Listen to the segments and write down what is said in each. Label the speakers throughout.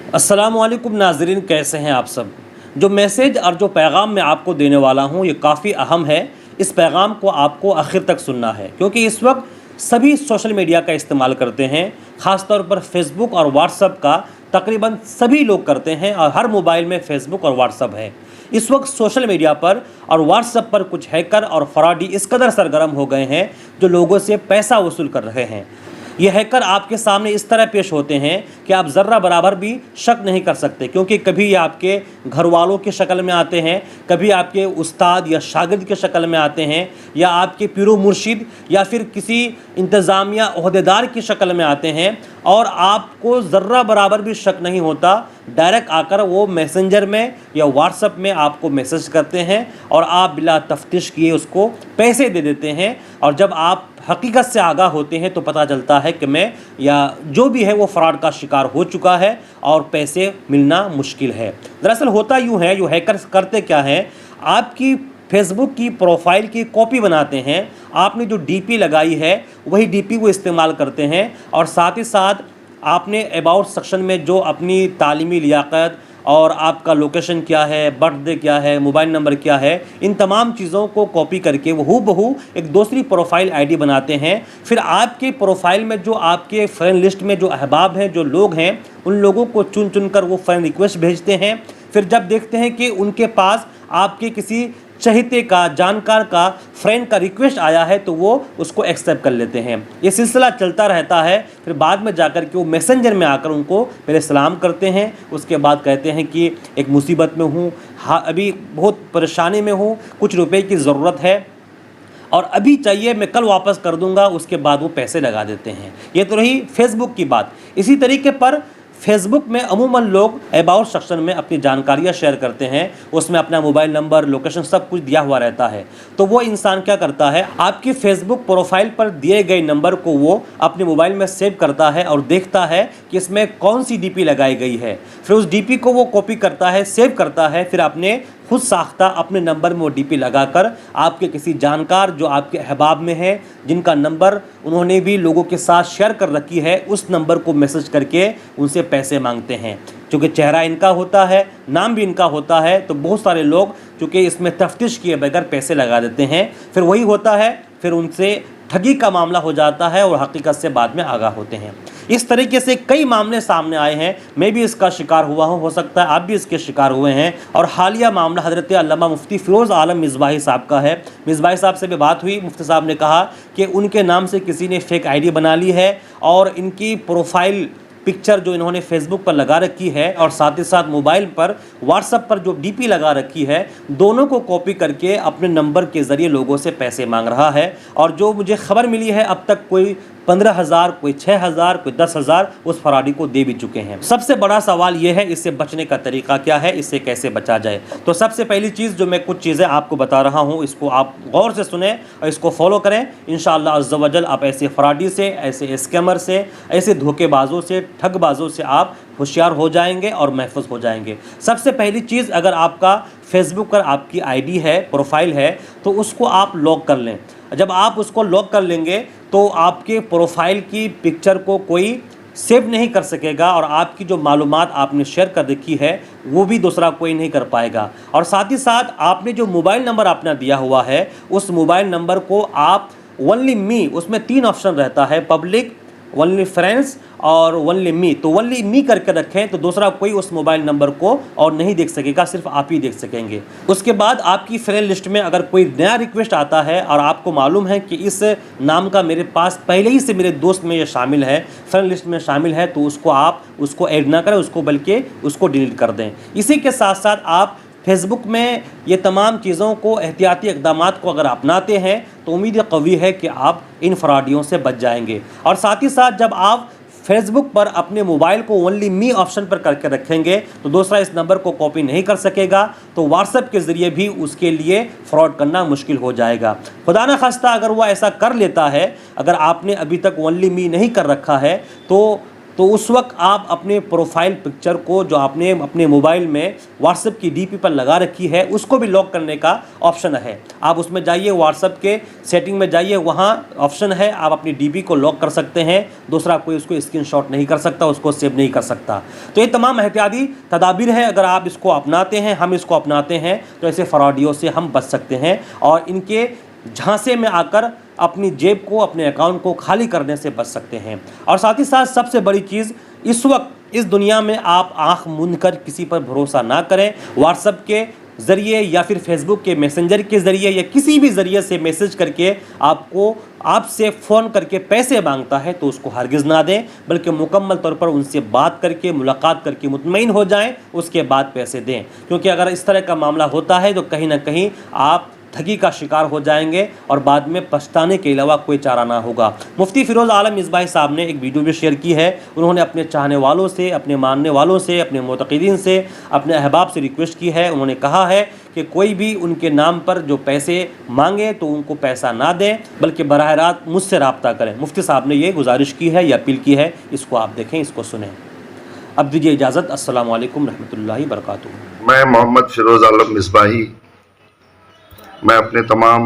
Speaker 1: अस्सलामुअलैकुम नाज़रीन, कैसे हैं आप सब। जो मैसेज और जो पैगाम मैं आपको देने वाला हूं ये काफ़ी अहम है। इस पैगाम को आपको आखिर तक सुनना है क्योंकि इस वक्त सभी सोशल मीडिया का इस्तेमाल करते हैं। ख़ास तौर पर फेसबुक और व्हाट्सएप का तकरीबन सभी लोग करते हैं और हर मोबाइल में फेसबुक और व्हाट्सएप है। इस वक्त सोशल मीडिया पर और व्हाट्सएप पर कुछ हैकर और फ्रॉडी इस कदर सरगर्म हो गए हैं जो लोगों से पैसा वसूल कर रहे हैं। ये हैकर आपके सामने इस तरह पेश होते हैं कि आप ज़र्रा बराबर भी शक नहीं कर सकते, क्योंकि कभी ये आपके घर वालों की शक्ल में आते हैं, कभी आपके उस्ताद या शागिर्द की शक्ल में आते हैं, या आपके पीरो मुर्शिद या फिर किसी इंतज़ामिया ओहदेदार की शक्ल में आते हैं, और आपको ज़र्रा बराबर भी शक नहीं होता। डायरेक्ट आकर वो मैसेंजर में या व्हाट्सएप में आपको मैसेज करते हैं और आप बिला तफ्तीश किए उसको पैसे दे देते हैं। और जब आप हकीकत से आगाह होते हैं तो पता चलता है कि मैं या जो भी है वो फ्रॉड का शिकार हो चुका है और पैसे मिलना मुश्किल है। दरअसल होता यूँ है, जो हैकर्स करते क्या है, आपकी फेसबुक की प्रोफाइल की कॉपी बनाते हैं। आपने जो डीपी लगाई है वही डीपी वो इस्तेमाल करते हैं, और साथ ही साथ आपने अबाउट सेक्शन में जो अपनी तालीमी लियाकत और आपका लोकेशन क्या है, बर्थडे क्या है, मोबाइल नंबर क्या है, इन तमाम चीज़ों को कॉपी करके वो हूबहू एक दूसरी प्रोफाइल आईडी बनाते हैं। फिर आपके प्रोफाइल में जो आपके फ्रेंड लिस्ट में जो अहबाब हैं, जो लोग हैं, उन लोगों को चुन चुन कर वो फ्रेंड रिक्वेस्ट भेजते हैं। फिर जब देखते हैं कि उनके पास आपके किसी चहेते का, जानकार का, फ्रेंड का रिक्वेस्ट आया है तो वो उसको एक्सेप्ट कर लेते हैं। ये सिलसिला चलता रहता है। फिर बाद में जाकर के वो मैसेंजर में आकर उनको पहले सलाम करते हैं, उसके बाद कहते हैं कि एक मुसीबत में हूँ, हाँ अभी बहुत परेशानी में हूँ, कुछ रुपए की ज़रूरत है और अभी चाहिए, मैं कल वापस कर दूंगा। उसके बाद वो पैसे लगा देते हैं। ये तो रही फेसबुक की बात। इसी तरीके पर फेसबुक में अमूमन लोग अबाउट सेक्शन में अपनी जानकारियाँ शेयर करते हैं, उसमें अपना मोबाइल नंबर, लोकेशन सब कुछ दिया हुआ रहता है। तो वो इंसान क्या करता है, आपकी फेसबुक प्रोफाइल पर दिए गए नंबर को वो अपने मोबाइल में सेव करता है और देखता है कि इसमें कौन सी डीपी लगाई गई है। फिर उस डीपी को वो कॉपी करता है, सेव करता है, फिर अपने खुद साख्ता अपने नंबर में वो डीपी लगाकर आपके किसी जानकार जो आपके अहबाब में है, जिनका नंबर उन्होंने भी लोगों के साथ शेयर कर रखी है, उस नंबर को मैसेज करके उनसे पैसे मांगते हैं। क्योंकि चेहरा इनका होता है, नाम भी इनका होता है, तो बहुत सारे लोग चूँकि इसमें तफ्तीश किए बगैर पैसे लगा देते हैं। फिर वही होता है, फिर उनसे ठगी का मामला हो जाता है और हकीकत से बाद में आगाह होते हैं। इस तरीके से कई मामले सामने आए हैं। मैं भी इसका शिकार हुआ हूं, हो सकता है आप भी इसके शिकार हुए हैं। और हालिया मामला हज़रत अल्लामा मुफ्ती फ़िरोज़ आलम मिसबाही साहब का है। मिसबाही साहब से भी बात हुई। मुफ्ती साहब ने कहा कि उनके नाम से किसी ने फ़ेक आईडी बना ली है और इनकी प्रोफाइल पिक्चर जो इन्होंने फेसबुक पर लगा रखी है और साथ ही साथ मोबाइल पर व्हाट्सएप पर जो डीपी लगा रखी है, दोनों को कॉपी करके अपने नंबर के ज़रिए लोगों से पैसे मांग रहा है। और जो मुझे ख़बर मिली है, अब तक कोई 15,000, कोई 6,000, कोई 10,000 उस फराडी को दे भी चुके हैं। सबसे बड़ा सवाल यह है, इससे बचने का तरीका क्या है, इससे कैसे बचा जाए। तो सबसे पहली चीज़ जो मैं कुछ चीज़ें आपको बता रहा हूँ, इसको आप गौर से सुने और इसको फॉलो करें। इंशाअल्लाह अज़्ज़ व जल आप ऐसे फराडी से, ऐसे स्कैमर से, ऐसे धोखेबाजों से, ठगबाजों से आप होशियार हो जाएंगे और महफूज हो जाएंगे। सबसे पहली चीज़, अगर आपका फेसबुक पर आपकी आईडी है, प्रोफाइल है, तो उसको आप लॉक कर लें। जब आप उसको लॉक कर लेंगे तो आपके प्रोफाइल की पिक्चर को कोई सेव नहीं कर सकेगा और आपकी जो मालूमात आपने शेयर कर रखी है वो भी दूसरा कोई नहीं कर पाएगा। और साथ ही साथ आपने जो मोबाइल नंबर अपना दिया हुआ है, उस मोबाइल नंबर को आप ओनली मी, उसमें 3 ऑप्शन रहता है, पब्लिक, ओनली फ्रेंड्स और ओनली मी। तो ओनली मी करके रखें तो दूसरा कोई उस मोबाइल नंबर को और नहीं देख सकेगा, सिर्फ आप ही देख सकेंगे। उसके बाद आपकी फ्रेंड लिस्ट में अगर कोई नया रिक्वेस्ट आता है और आपको मालूम है कि इस नाम का मेरे पास पहले ही से मेरे दोस्त में ये शामिल है, फ्रेंड लिस्ट में शामिल है, तो उसको ऐड ना करें, उसको बल्कि उसको डिलीट कर दें। इसी के साथ साथ आप फेसबुक में ये तमाम चीज़ों को, एहतियाती इक़दामात को अगर अपनाते हैं तो उम्मीद कवी है कि आप इन फ्रॉडियों से बच जाएंगे। और साथ ही साथ जब आप फेसबुक पर अपने मोबाइल को ओनली मी ऑप्शन पर करके रखेंगे तो दूसरा इस नंबर को कॉपी नहीं कर सकेगा, तो व्हाट्सएप के ज़रिए भी उसके लिए फ्रॉड करना मुश्किल हो जाएगा। खुदा न खास्ता अगर वो ऐसा कर लेता है, अगर आपने अभी तक ओनली मी नहीं कर रखा है, तो तो उस वक्त आप अपने प्रोफाइल पिक्चर को जो आपने अपने मोबाइल में व्हाट्सएप की डीपी पर लगा रखी है उसको भी लॉक करने का ऑप्शन है। आप उसमें जाइए, व्हाट्सएप के सेटिंग में जाइए, वहाँ ऑप्शन है, आप अपनी डीपी को लॉक कर सकते हैं, दूसरा कोई उसको स्क्रीनशॉट नहीं कर सकता, उसको सेव नहीं कर सकता। तो ये तमाम एहतियाती तदाबीर है, अगर आप इसको अपनाते हैं, हम इसको अपनाते हैं, तो ऐसे फ्रॉडियों से हम बच सकते हैं और इनके झांसे में आकर अपनी जेब को, अपने अकाउंट को खाली करने से बच सकते हैं। और साथ ही साथ सबसे बड़ी चीज़, इस वक्त इस दुनिया में आप आंख मूंद कर किसी पर भरोसा ना करें। व्हाट्सएप के ज़रिए या फिर फेसबुक के मैसेंजर के ज़रिए या किसी भी ज़रिए से मैसेज करके आपसे फ़ोन करके पैसे मांगता है तो उसको हरगिज़ ना दें, बल्कि मुकम्मल तौर पर उनसे बात करके, मुलाकात करके मुतमईन हो जाएं, उसके बाद पैसे दें। क्योंकि अगर इस तरह का मामला होता है तो कहीं ना कहीं आप ठगी का शिकार हो जाएंगे और बाद में पछताने के अलावा कोई चारा ना होगा। मुफ्ती फ़िरोज़ आलम मिसबाही साहब ने एक वीडियो भी शेयर की है। उन्होंने अपने चाहने वालों से, अपने मानने वालों से, अपने मुतक़ीदीन से, अपने अहबाब से रिक्वेस्ट की है। उन्होंने कहा है कि कोई भी उनके नाम पर जो पैसे मांगे तो उनको पैसा ना दें, बल्कि बराह रास्त मुझसे रब्ता करें। मुफ्ती साहब ने ये गुजारिश की है या अपील की है, इसको आप देखें, इसको सुनें। अब दीजिए इजाज़त। अस्सलामु अलैकुम रहमतुल्लाहि बरकातुहू।
Speaker 2: मैं मोहम्मद फ़िरोज़ आलम मिसबाही, मैं अपने तमाम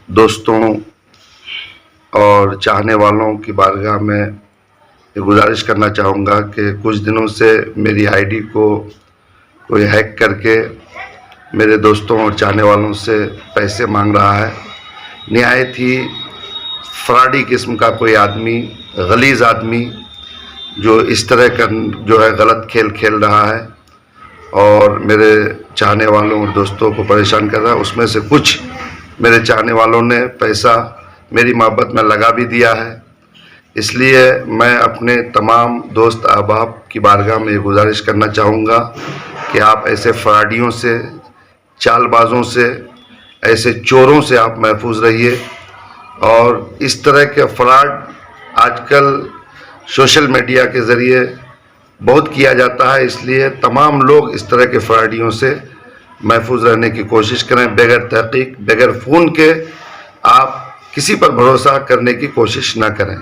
Speaker 2: दोस्तों और चाहने वालों की बारगाह में ये गुजारिश करना चाहूँगा कि कुछ दिनों से मेरी आईडी को कोई हैक करके मेरे दोस्तों और चाहने वालों से पैसे मांग रहा है। निहायत ही फ्रॉडी किस्म का कोई आदमी, गलीज़ आदमी जो इस तरह का जो है गलत खेल खेल रहा है और मेरे चाहने वालों और दोस्तों को परेशान कर रहा है। उसमें से कुछ मेरे चाहने वालों ने पैसा मेरी मोहब्बत में लगा भी दिया है। इसलिए मैं अपने तमाम दोस्त अहबाब की बारगाह में ये गुजारिश करना चाहूँगा कि आप ऐसे फ्रॉडियों से, चालबाजों से, ऐसे चोरों से आप महफूज रहिए। और इस तरह के फ्रॉड आजकल सोशल मीडिया के ज़रिए बहुत किया जाता है, इसलिए तमाम लोग इस तरह के फ्रॉडियों से महफूज रहने की कोशिश करें। बगैर तहकीक, बगैर फ़ोन के आप किसी पर भरोसा करने की कोशिश ना करें।